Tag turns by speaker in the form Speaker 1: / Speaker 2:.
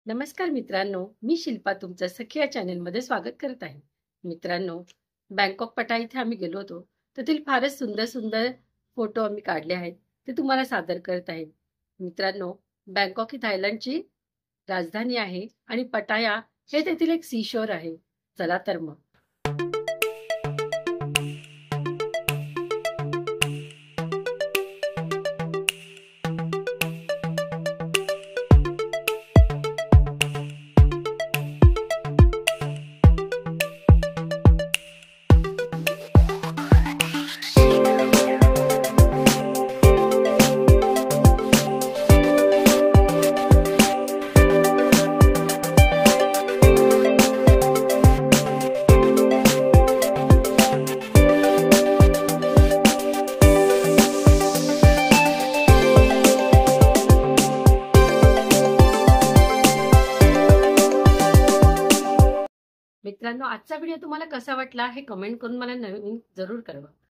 Speaker 1: नमस्कार मित्रांनो, मी शिल्पा तुमचं सखी या चॅनलमध्ये स्वागत करत आहे. मित्रांनो, बँकॉक पटाया इथे आम्ही गेलो होतो. तेथील फारच सुंदर सुंदर फोटो आम्ही काढले आहेत. ते तुम्हाला सादर करत आहे. मित्रांनो, बँकॉक ही थायलंडची राजधानी आहे आणि पटाया हे तेथील एक सीशोर आहे. चला तर मग. मित्रांनो, आजचा व्हिडिओ तुम्हाला कसा वाटला हे कमेंट करून मला नवीन जरूर कळवा.